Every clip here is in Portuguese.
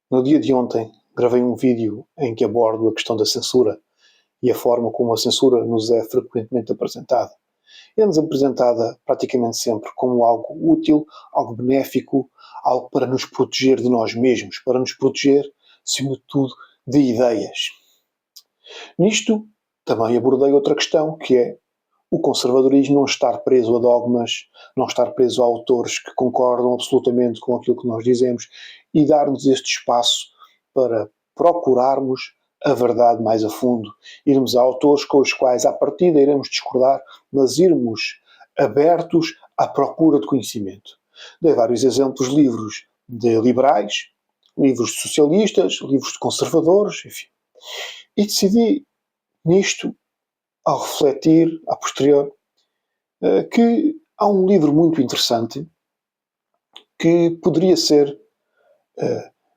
No dia de ontem, gravei um vídeo em que abordo a questão da censura e a forma como a censura nos é frequentemente apresentada. É-nos apresentada praticamente sempre como algo útil, algo benéfico, algo para nos proteger de nós mesmos, para nos proteger, acima de tudo, de ideias. Nisto, também abordei outra questão, que é o conservadorismo não estar preso a dogmas, não estar preso a autores que concordam absolutamente com aquilo que nós dizemos e dar-nos este espaço para procurarmos a verdade mais a fundo. Irmos a autores com os quais, à partida, iremos discordar, mas irmos abertos à procura de conhecimento. Dei vários exemplos de livros de liberais, livros de socialistas, livros de conservadores, enfim. E decidi, nisto, ao refletir, a posterior, que há um livro muito interessante que poderia ser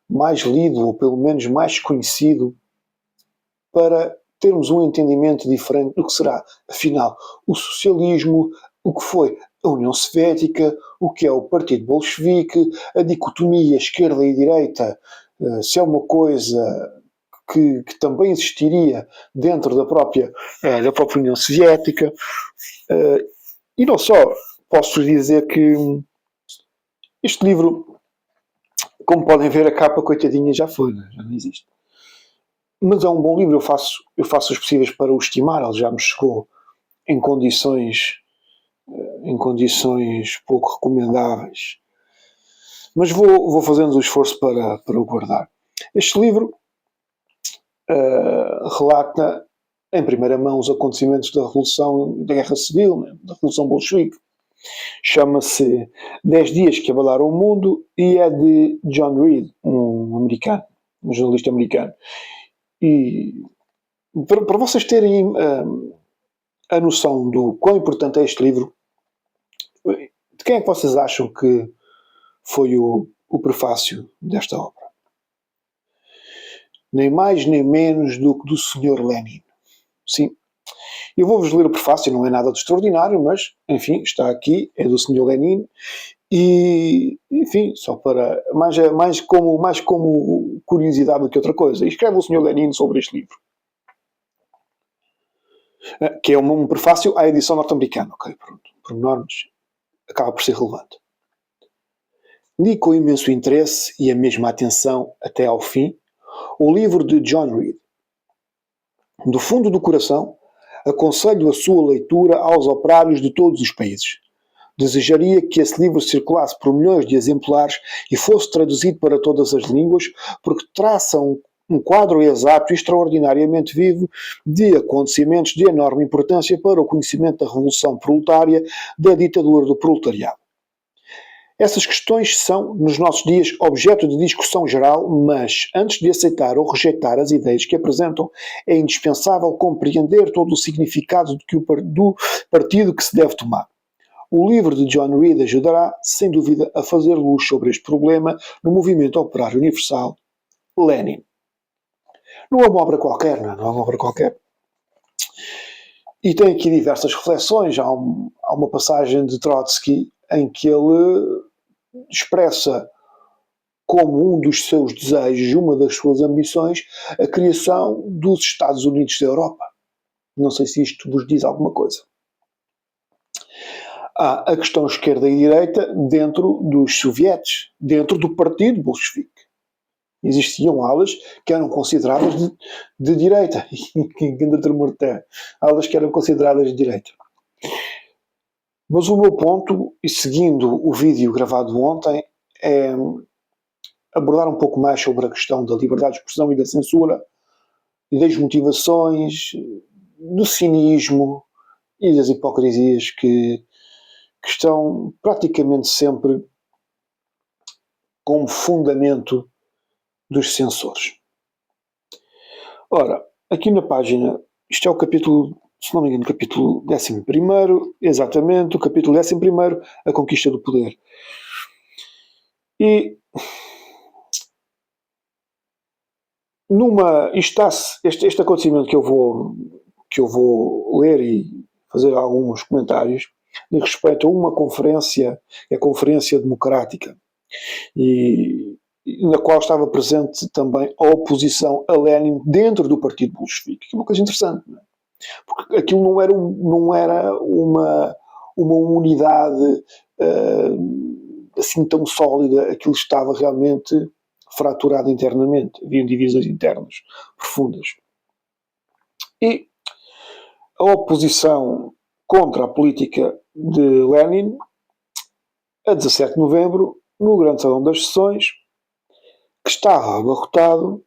mais lido, ou pelo menos mais conhecido, para termos um entendimento diferente do que será, afinal, o socialismo, o que foi a União Soviética, o que é o Partido Bolchevique, a dicotomia esquerda e direita, se é uma coisa que também existiria dentro da própria União Soviética. E não só, posso dizer que este livro, como podem ver, a capa, coitadinha, já foi, já não existe. Mas é um bom livro, eu faço os possíveis para o estimar, ele já me chegou em condições pouco recomendáveis. Mas vou fazendo o esforço para o guardar. Este livro relata em primeira mão os acontecimentos da Revolução, da Guerra Civil, né, da Revolução Bolchevique. Chama-se 10 Dias que Abalaram o Mundo e é de John Reed, um jornalista americano. E para vocês terem a noção do quão importante é este livro, de quem é que vocês acham que foi o prefácio desta obra? Nem mais nem menos do que do Sr. Lenin. Sim. Eu vou-vos ler o prefácio, não é nada de extraordinário, mas, enfim, está aqui, é do Sr. Lenin, e, enfim, só para, mais como curiosidade do que outra coisa. Escreve o Sr. Lenin sobre este livro, que é um prefácio à edição norte-americana, ok, pronto, por normas, acaba por ser relevante. Li com imenso interesse e a mesma atenção até ao fim o livro de John Reed. Do fundo do coração, aconselho a sua leitura aos operários de todos os países. Desejaria que esse livro circulasse por milhões de exemplares e fosse traduzido para todas as línguas, porque traça um quadro exato e extraordinariamente vivo de acontecimentos de enorme importância para o conhecimento da Revolução Proletária, da ditadura do proletariado. Essas questões são, nos nossos dias, objeto de discussão geral, mas, antes de aceitar ou rejeitar as ideias que apresentam, é indispensável compreender todo o significado do partido que se deve tomar. O livro de John Reed ajudará, sem dúvida, a fazer luz sobre este problema no movimento operário universal, Lenin. Não é uma obra qualquer, não é uma obra qualquer. E tem aqui diversas reflexões. Há uma passagem de Trotsky em que ele expressa como um dos seus desejos, uma das suas ambições, a criação dos Estados Unidos da Europa. Não sei se isto vos diz alguma coisa. Há a questão esquerda e direita dentro dos sovietes, dentro do partido bolchevique. Existiam alas que eram consideradas de direita, alas que eram consideradas de direita. Mas o meu ponto, e seguindo o vídeo gravado ontem, é abordar um pouco mais sobre a questão da liberdade de expressão e da censura, e das motivações, do cinismo e das hipocrisias que estão praticamente sempre como fundamento dos censores. Ora, aqui na página, isto é o capítulo, se não me engano, capítulo 11º, exatamente, o capítulo 11º, a conquista do poder. E este acontecimento que eu vou ler e fazer alguns comentários diz respeito a uma conferência, a Conferência Democrática. E na qual estava presente também a oposição a Lenin dentro do partido bolchevique. Que é uma coisa interessante, não é? Porque aquilo não era uma unidade assim tão sólida, aquilo estava realmente fraturado internamente, haviam divisões internas profundas. E a oposição contra a política de Lenin, a 17 de novembro, no Grande Salão das Sessões, que estava abarrotado,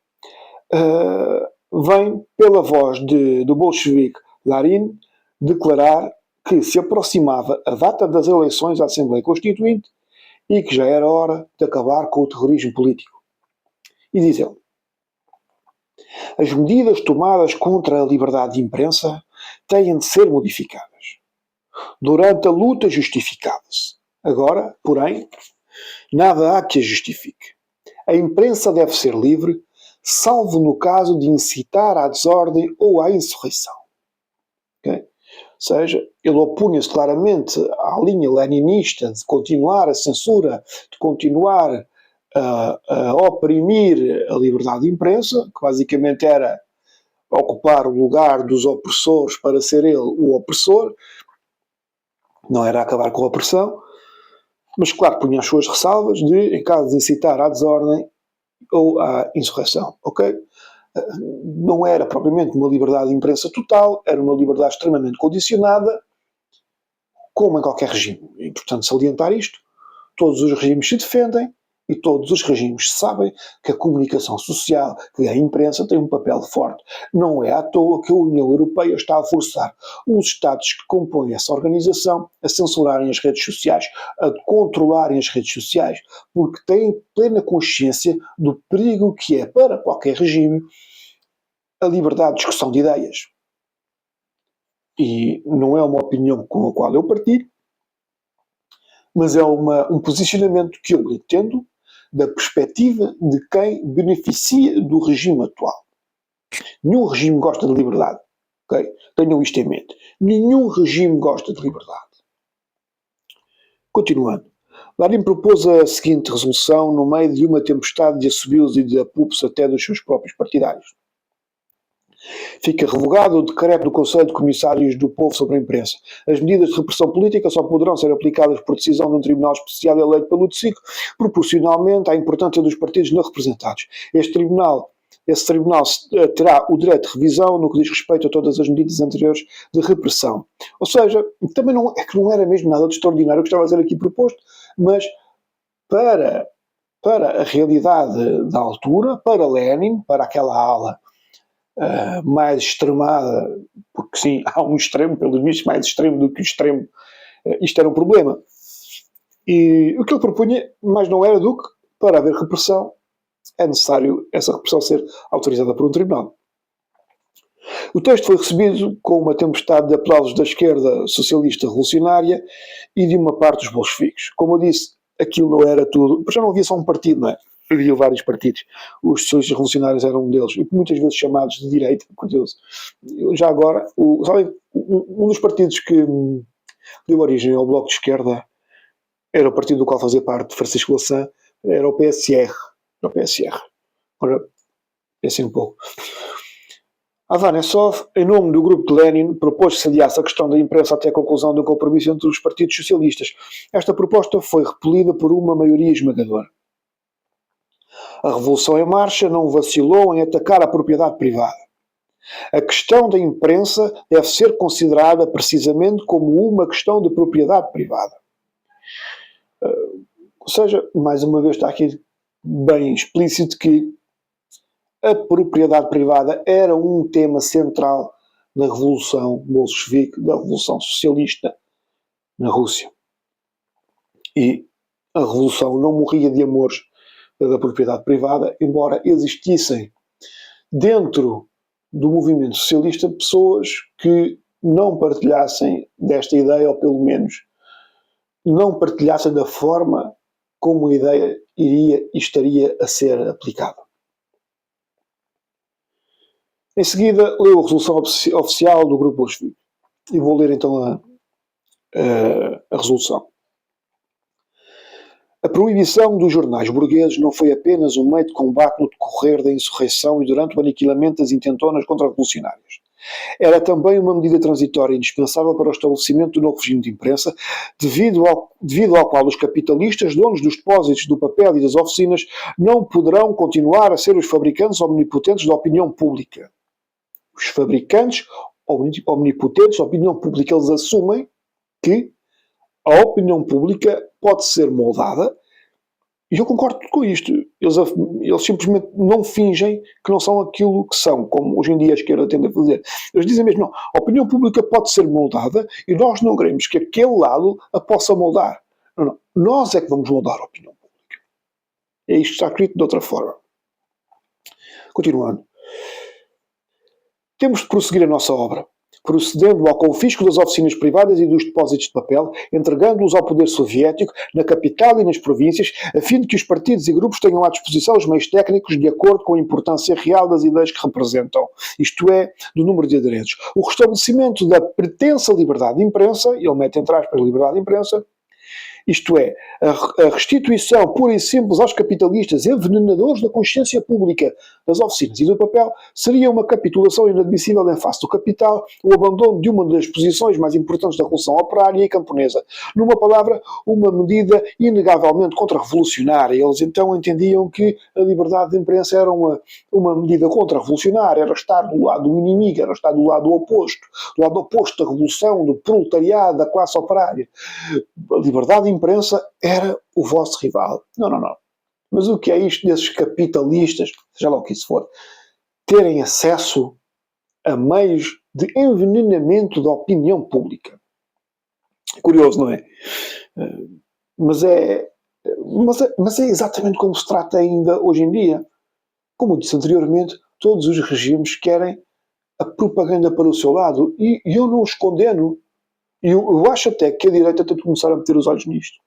vem pela voz do bolchevique Larin declarar que se aproximava a data das eleições à Assembleia Constituinte e que já era hora de acabar com o terrorismo político. E diz ele: as medidas tomadas contra a liberdade de imprensa têm de ser modificadas. Durante a luta justificava-se. Agora, porém, nada há que a justifique. A imprensa deve ser livre, salvo no caso de incitar à desordem ou à insurreição. Okay? Ou seja, ele opunha-se claramente à linha leninista de continuar a censura, de continuar a oprimir a liberdade de imprensa, que basicamente era ocupar o lugar dos opressores para ser ele o opressor, não era acabar com a opressão, mas claro, punha as suas ressalvas de, em caso de incitar à desordem ou à insurreição, ok? Não era propriamente uma liberdade de imprensa total, era uma liberdade extremamente condicionada, como em qualquer regime. É importante salientar isto. Todos os regimes se defendem e todos os regimes sabem que a comunicação social, que a imprensa tem um papel forte. Não é à toa que a União Europeia está a forçar os Estados que compõem essa organização a censurarem as redes sociais, a controlarem as redes sociais, porque têm plena consciência do perigo que é para qualquer regime a liberdade de discussão de ideias. E não é uma opinião com a qual eu partilho, mas é um posicionamento que eu entendo da perspectiva de quem beneficia do regime atual. Nenhum regime gosta de liberdade. Okay? Tenham isto em mente. Nenhum regime gosta de liberdade. Continuando. Larin propôs a seguinte resolução no meio de uma tempestade de assobios e de apupos até dos seus próprios partidários. Fica revogado o decreto do Conselho de Comissários do Povo sobre a Imprensa. As medidas de repressão política só poderão ser aplicadas por decisão de um tribunal especial eleito pelo TSIC, proporcionalmente à importância dos partidos não representados. Esse tribunal terá o direito de revisão no que diz respeito a todas as medidas anteriores de repressão. Ou seja, também não era mesmo nada de extraordinário o que estava a ser aqui proposto, mas para a realidade da altura, para Lenin, para aquela ala mais extremada, porque sim, há um extremo, pelos vistos, mais extremo do que o extremo, isto era um problema. E o que ele propunha, mais não era do que, para haver repressão, é necessário essa repressão ser autorizada por um tribunal. O texto foi recebido com uma tempestade de aplausos da esquerda socialista revolucionária e de uma parte dos bolcheviques. Como eu disse, aquilo não era tudo, já não havia só um partido, não é? Havia vários partidos. Os socialistas revolucionários eram um deles, e muitas vezes chamados de direita, curioso. Já agora, um dos partidos que deu origem ao Bloco de Esquerda era o partido do qual fazia parte Francisco Louçã, era o PSR. Ora, pensem um pouco. Avanesov, em nome do grupo de Lenin, propôs que se adiasse a questão da imprensa até a conclusão do compromisso entre os partidos socialistas. Esta proposta foi repelida por uma maioria esmagadora. A Revolução em Marcha não vacilou em atacar a propriedade privada. A questão da imprensa deve ser considerada precisamente como uma questão de propriedade privada. Ou seja, mais uma vez está aqui bem explícito que a propriedade privada era um tema central da Revolução Bolchevique, da Revolução Socialista na Rússia. E a Revolução não morria de amores da propriedade privada, embora existissem dentro do movimento socialista pessoas que não partilhassem desta ideia, ou pelo menos não partilhassem da forma como a ideia iria e estaria a ser aplicada. Em seguida, leu a resolução oficial do Grupo Bolchevique. E vou ler então a resolução. A proibição dos jornais burgueses não foi apenas um meio de combate no decorrer da insurreição e durante o aniquilamento das intentonas contra-revolucionárias. Era também uma medida transitória indispensável para o estabelecimento do novo regime de imprensa, devido ao qual os capitalistas, donos dos depósitos do papel e das oficinas, não poderão continuar a ser os fabricantes omnipotentes da opinião pública. Os fabricantes omnipotentes da opinião pública, eles assumem que a opinião pública pode ser moldada, e eu concordo com isto. Eles simplesmente não fingem que não são aquilo que são, como hoje em dia a esquerda tende a fazer. Eles dizem mesmo, não, a opinião pública pode ser moldada e nós não queremos que aquele lado a possa moldar. Não, não. Nós é que vamos moldar a opinião pública. É isto que está escrito de outra forma. Continuando. Temos de prosseguir a nossa obra, procedendo ao confisco das oficinas privadas e dos depósitos de papel, entregando-os ao poder soviético, na capital e nas províncias, a fim de que os partidos e grupos tenham à disposição os meios técnicos de acordo com a importância real das ideias que representam, isto é, do número de aderentes. O restabelecimento da pretensa liberdade de imprensa, ele mete entre aspas liberdade de imprensa, isto é, a restituição pura e simples aos capitalistas envenenadores da consciência pública das oficinas e do papel, seria uma capitulação inadmissível em face do capital, o abandono de uma das posições mais importantes da revolução operária e camponesa. Numa palavra, uma medida inegavelmente contra-revolucionária. Eles então entendiam que a liberdade de imprensa era uma medida contra-revolucionária, era estar do lado do inimigo, era estar do lado oposto da revolução, do proletariado, da classe operária. A liberdade de imprensa era o vosso rival. Não. Mas o que é isto desses capitalistas, seja lá o que isso for, terem acesso a meios de envenenamento da opinião pública? Curioso, não é? Mas é exatamente como se trata ainda hoje em dia. Como eu disse anteriormente, todos os regimes querem a propaganda para o seu lado. E eu não os condeno. E eu acho até que a direita tem de começar a meter os olhos nisto.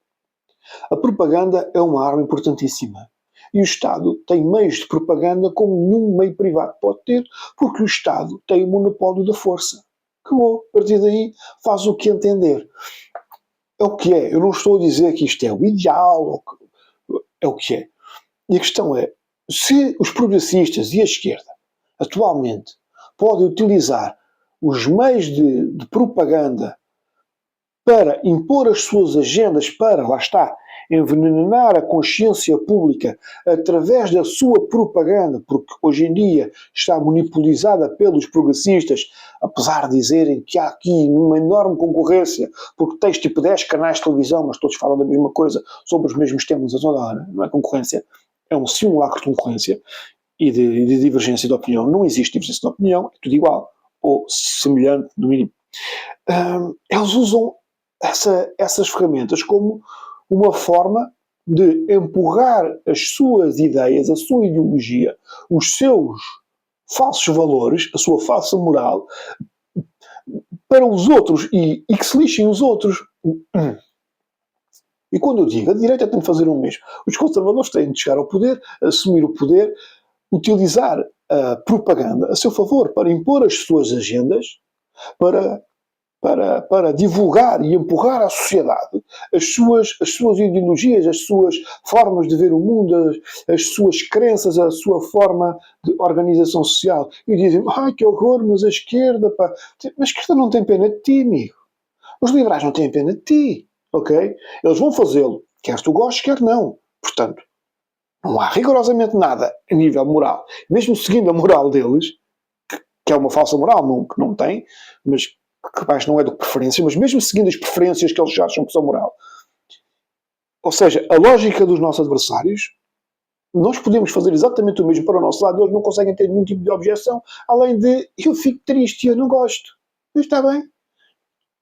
A propaganda é uma arma importantíssima. E o Estado tem meios de propaganda como nenhum meio privado pode ter, porque o Estado tem o monopólio da força. Acabou. A partir daí faz o que entender. É o que é. Eu não estou a dizer que isto é o ideal. É o que é. E a questão é, se os progressistas e a esquerda atualmente podem utilizar os meios de propaganda para impor as suas agendas, para, lá está, envenenar a consciência pública através da sua propaganda, porque hoje em dia está monopolizada pelos progressistas, apesar de dizerem que há aqui uma enorme concorrência, porque tens tipo 10 canais de televisão, mas todos falam da mesma coisa, sobre os mesmos temas a toda hora. Não é concorrência, é um simulacro de concorrência e de divergência de opinião. Não existe divergência de opinião, é tudo igual, ou semelhante, no mínimo. Eles usam essas ferramentas como uma forma de empurrar as suas ideias, a sua ideologia, os seus falsos valores, a sua falsa moral, para os outros e que se lixem os outros. E quando eu digo, a direita tem de fazer o mesmo. Os conservadores têm de chegar ao poder, assumir o poder, utilizar a propaganda a seu favor para impor as suas agendas, para divulgar e empurrar à sociedade as suas ideologias, as suas formas de ver o mundo, as suas crenças, a sua forma de organização social. E dizem, ai que horror, mas a esquerda, pá. Mas a esquerda não tem pena de ti, amigo. Os liberais não têm pena de ti, ok? Eles vão fazê-lo, quer tu gostes, quer não. Portanto, não há rigorosamente nada a nível moral. Mesmo seguindo a moral deles, que é uma falsa moral, que não tem, mas capaz não é de preferências, mas mesmo seguindo as preferências que eles acham que são moral. Ou seja, a lógica dos nossos adversários, nós podemos fazer exatamente o mesmo para o nosso lado, eles não conseguem ter nenhum tipo de objeção, além de, eu fico triste, eu não gosto. Mas está bem.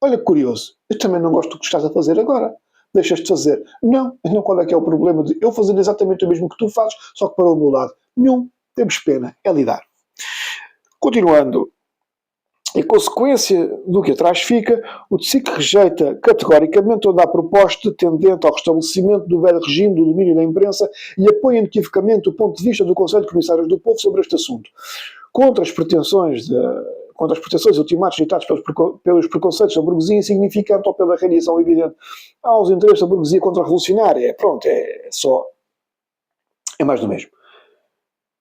Olha que curioso, eu também não gosto do que estás a fazer agora. Deixas de fazer. Não, então qual é que é o problema de eu fazer exatamente o mesmo que tu fazes, só que para o meu lado? Nenhum. Temos pena, é lidar. Continuando. Em consequência do que atrás fica, o TSIC rejeita categoricamente toda a proposta tendente ao restabelecimento do velho regime do domínio da imprensa e apoia inequivocamente o ponto de vista do Conselho de Comissários do Povo sobre este assunto. Contra as pretensões contra as proteções ultimatas ditados pelos preconceitos da burguesia, insignificante ou pela radiação evidente aos interesses da burguesia contra-revolucionária. Pronto, é mais do mesmo.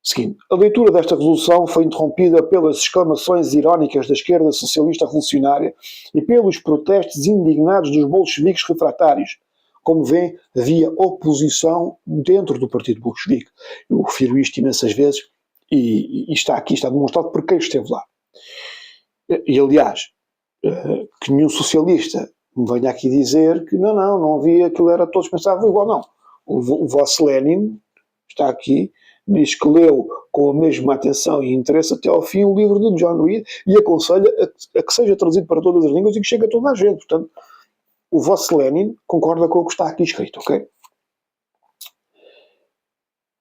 Seguinte, a leitura desta resolução foi interrompida pelas exclamações irónicas da esquerda socialista revolucionária e pelos protestos indignados dos bolcheviques refratários. Como vêem, havia oposição dentro do partido bolchevique. Eu refiro isto imensas vezes e está demonstrado por quem esteve lá. E aliás, que nenhum socialista me venha aqui dizer que não havia, aquilo era, todos pensavam igual, não. O vosso Lenin está aqui, diz que leu com a mesma atenção e interesse até ao fim o livro de John Reed e aconselha a que seja traduzido para todas as línguas e que chegue a toda a gente. Portanto, o vosso Lenin concorda com o que está aqui escrito, ok?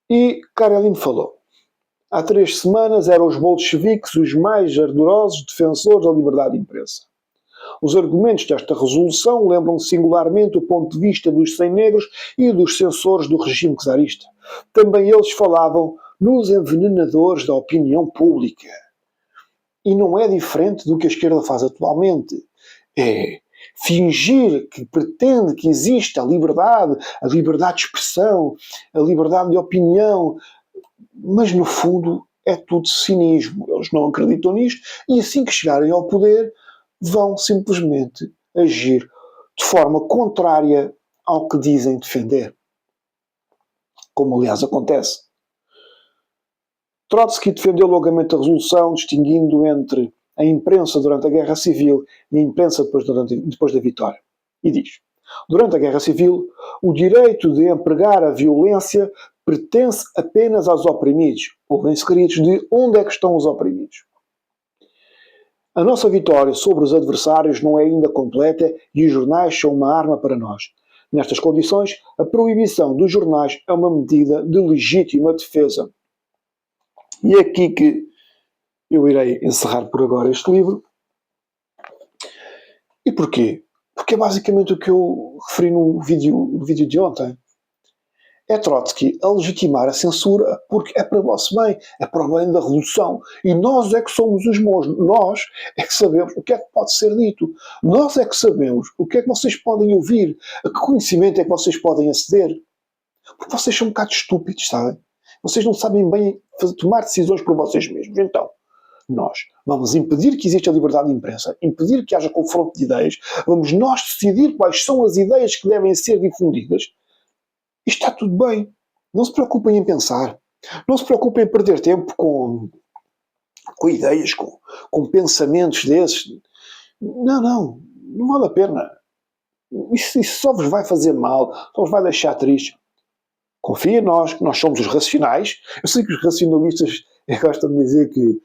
E Karelin falou. Há 3 semanas eram os bolcheviques os mais ardorosos defensores da liberdade de imprensa. Os argumentos desta resolução lembram singularmente o ponto de vista dos sem-negros e dos censores do regime czarista. Também eles falavam nos envenenadores da opinião pública. E não é diferente do que a esquerda faz atualmente. É fingir que pretende que existe a liberdade de expressão, a liberdade de opinião, mas no fundo é tudo cinismo. Eles não acreditam nisto e assim que chegarem ao poder vão simplesmente agir de forma contrária ao que dizem defender. Como aliás acontece. Trotsky defendeu longamente a resolução, distinguindo entre a imprensa durante a Guerra Civil e a imprensa depois da vitória. E diz, durante a Guerra Civil, o direito de empregar a violência pertence apenas aos oprimidos, ou bem escritos de onde é que estão os oprimidos. A nossa vitória sobre os adversários não é ainda completa e os jornais são uma arma para nós. Nestas condições, a proibição dos jornais é uma medida de legítima defesa. E é aqui que eu irei encerrar por agora este livro. E porquê? Porque é basicamente o que eu referi no vídeo de ontem. É Trotsky a legitimar a censura porque é para o vosso bem, é para o bem da revolução. E nós é que somos os bons, nós é que sabemos o que é que pode ser dito. Nós é que sabemos o que é que vocês podem ouvir, a que conhecimento é que vocês podem aceder. Porque vocês são um bocado estúpidos, sabem? Vocês não sabem bem tomar decisões por vocês mesmos. Então, nós vamos impedir que exista a liberdade de imprensa, impedir que haja confronto de ideias, vamos nós decidir quais são as ideias que devem ser difundidas. E está tudo bem. Não se preocupem em pensar. Não se preocupem em perder tempo com ideias, com pensamentos desses. Não vale a pena. Isso só vos vai fazer mal, só vos vai deixar triste. Confia em nós, que nós somos os racionais. Eu sei que os racionalistas gostam de dizer que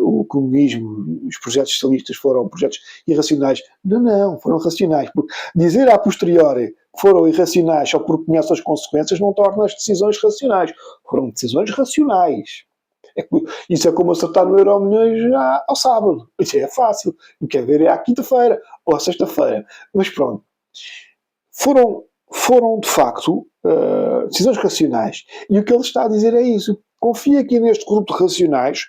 o comunismo, os projetos socialistas foram projetos irracionais. Não, foram racionais. Porque dizer a posteriori que foram irracionais só porque conhecem as consequências não torna as decisões racionais. Foram decisões racionais. Isso é como acertar no Euromilhões ao sábado. Isso é fácil. O que quer ver é à quinta-feira ou à sexta-feira. Mas pronto. Foram de facto decisões racionais. E o que ele está a dizer é isso. Confia aqui neste grupo de racionais,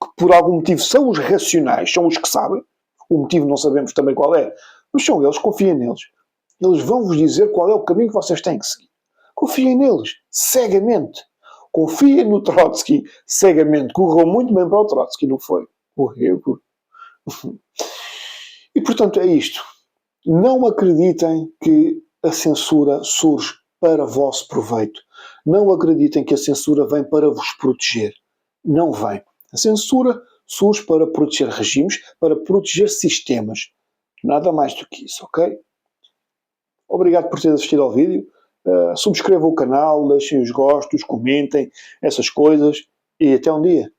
que por algum motivo são os racionais, são os que sabem. O motivo não sabemos também qual é. Mas são eles, confiem neles. Eles vão-vos dizer qual é o caminho que vocês têm que seguir. Confiem neles, cegamente. Confiem no Trotsky, cegamente. Correu muito bem para o Trotsky, não foi? Correu. E portanto é isto. Não acreditem que a censura surge para vosso proveito. Não acreditem que a censura vem para vos proteger. Não vem. A censura surge para proteger regimes, para proteger sistemas. Nada mais do que isso, ok? Obrigado por ter assistido ao vídeo. Subscrevam o canal, deixem os gostos, comentem essas coisas e até um dia.